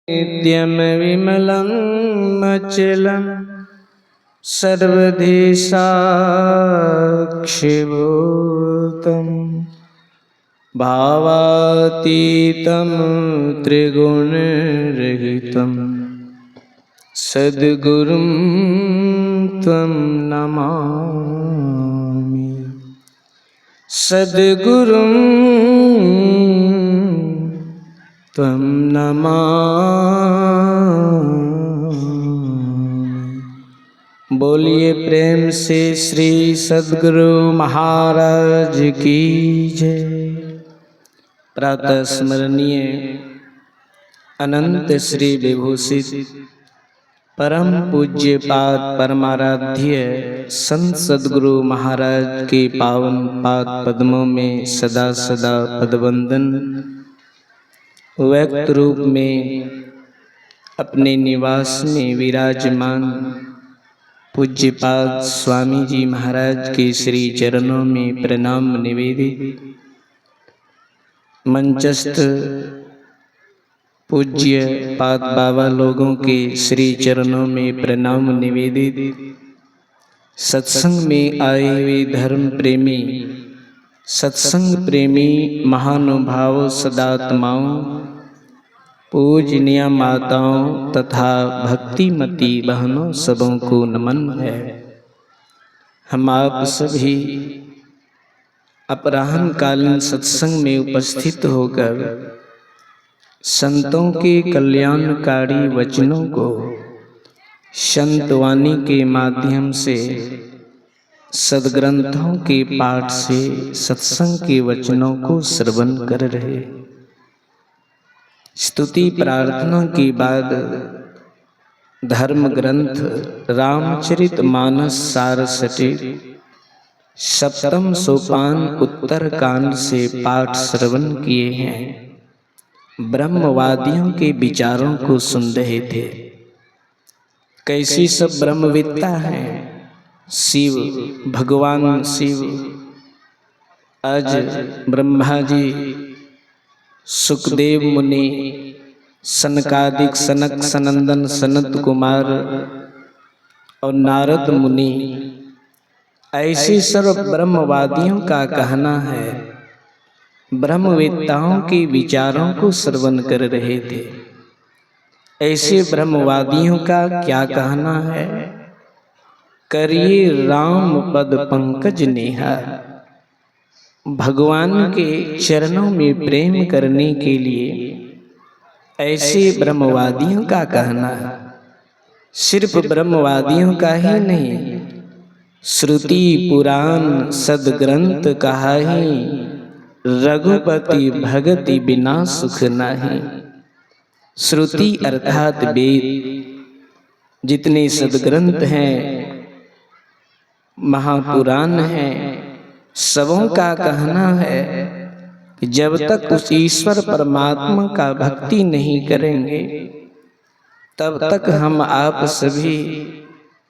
नित्यं विमलं अचलं सर्वधी साक्षिभूतं भावातीतं त्रिगुणरहितं सद्गुरुं त्वं नमामि। सद्गुरुं त्वं नमामि। बोलिए प्रेम से श्री सद्गुरु महाराज की जय। प्रातः स्मरणीय अनंत श्री विभूषित परम पूज्य पाद परमाराध्य संत सद्गुरु महाराज के पावन पाद पद्मों में सदा सदा पदवंदन व्यक्त रूप में अपने निवास में विराजमान पूज्यपाद स्वामी जी महाराज के श्री चरणों में प्रणाम निवेदित, मंचस्थ पूज्य पाद बाबा लोगों के श्री चरणों में प्रणाम निवेदित, सत्संग में आए हुए धर्म प्रेमी सत्संग प्रेमी महानुभाव सदात्माओं, पूजनीय माताओं तथा भक्तिमती बहनों सबों को नमन है। हम आप सभी अपराह्न कालीन सत्संग में उपस्थित होकर संतों के कल्याणकारी वचनों को संतवाणी के माध्यम से, सद्ग्रंथों के पाठ से, सत्संग के वचनों को श्रवण कर रहे। स्तुति प्रार्थना के बाद धर्म ग्रंथ रामचरितमानस सारसटिक सप्तम सोपान उत्तर कांड से पाठ श्रवण किए हैं। ब्रह्मवादियों के विचारों को सुन रहे थे। कैसी सब ब्रह्मविद्ता हैं। शिव, भगवान शिव, आज ब्रह्मा जी, सुखदेव मुनि, सनकादिक सनक सनंदन सनत कुमार और नारद मुनि, ऐसे सर्व ब्रह्मवादियों का कहना है, ब्रह्मवेत्ताओं के विचारों को श्रवण कर रहे थे। ऐसे ब्रह्मवादियों का क्या कहना है? करिए राम पद पंकज नेहा। भगवान के चरणों में प्रेम करने के लिए ऐसे ब्रह्मवादियों का कहना है। सिर्फ ब्रह्मवादियों का ही नहीं, श्रुति पुराण सदग्रंथ कहा ही, रघुपति भगति बिना सुख नहीं। श्रुति अर्थात वेद, जितने सदग्रंथ हैं, महापुराण हैं, सबों का कहना है कि जब तक उस ईश्वर परमात्मा का भक्ति नहीं करेंगे तब तक हम आप सभी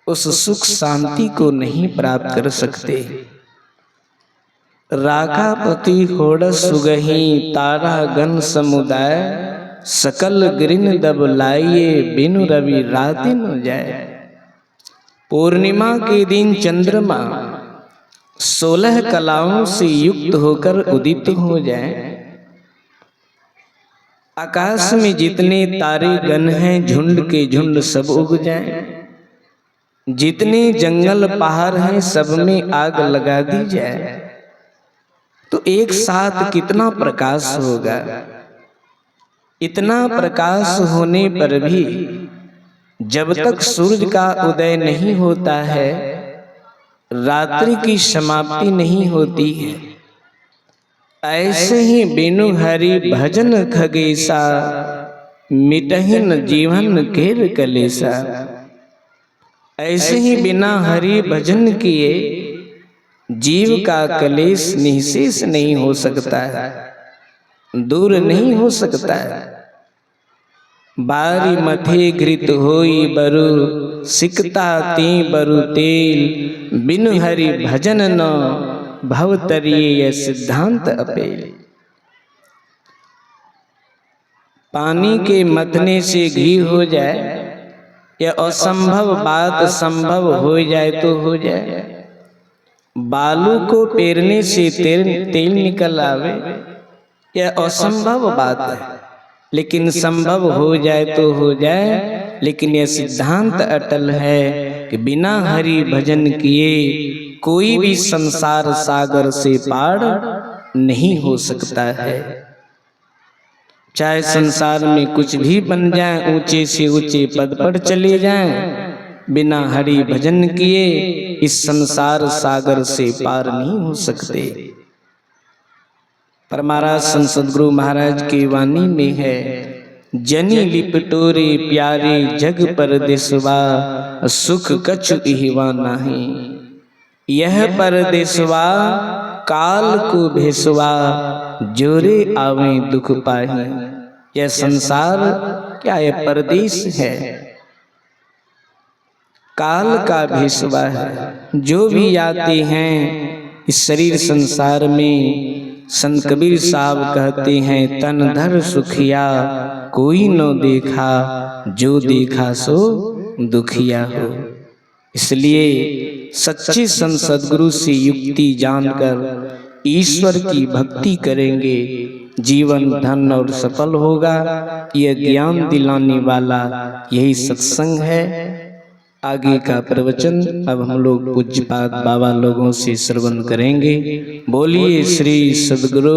उस सुख शांति को नहीं प्राप्त कर सकते। राखापति होड़ सुगही तारा गण समुदाय, सकल गिरिन दब लाइए बिनु रवि राति न जाए। पूर्णिमा के दिन चंद्रमा 16 कलाओं से युक्त होकर उदित हो जाए। आकाश में जितने तारे गण हैं झुंड के झुंड सब उग जाएं। जितने जंगल पहाड़ हैं सब में आग लगा दी जाए तो एक साथ कितना प्रकाश होगा। इतना प्रकाश होने पर भी जब तक सूरज का उदय नहीं होता है, रात्रि की समाप्ति नहीं होती है। ऐसे ही बिनु हरि भजन खगेसा, मिटहिन जीवन केर कलेसा। ऐसे ही बिना हरि भजन किए जीव का कलेश निःशेष नहीं हो सकता है, दूर नहीं हो सकता है। बारी मथे घृत होई बरु, सिकता ती बरु तेल, बिनु हरि भजन न भवतरिये यह सिद्धांत अपेल। पानी के मथने से घी हो जाए, या असंभव बात संभव हो जाए तो हो जाए। बालू को पेरने से तेल निकल आवे, यह असंभव बात है, लेकिन संभव हो जाए तो हो जाए। लेकिन यह सिद्धांत अटल है कि बिना हरि भजन किए कोई भी संसार सागर से पार नहीं हो सकता है। चाहे संसार में कुछ भी बन जाए, ऊंचे से ऊंचे पद पर चले जाएं, बिना हरि भजन किए इस संसार सागर से पार नहीं हो सकते। परमाराज संत सद्गुरु महाराज की वाणी में है, जनी लिपटोरे प्यारे जग परदेसवा, सुख कछु इहवा नाही। यह परदेसवा काल को भेसवा, जोरे आवे दुख पाही। यह संसार क्या है? परदेश है, काल का भेसवा है। जो भी आते हैं इस शरीर संसार में, संत कबीर साहब कहते हैं, तन धर सुखिया कोई न देखा, जो देखा सो दुखिया हो। इसलिए सच्चे संत सद्गुरु से युक्ति जानकर ईश्वर की भक्ति करेंगे, जीवन धन और सफल होगा। यह ज्ञान दिलाने वाला यही सत्संग है। आगे का प्रवचन अब हम लोग पूज्यपाद बाबा लोगों से श्रवण करेंगे। बोलिए श्री सद्गुरु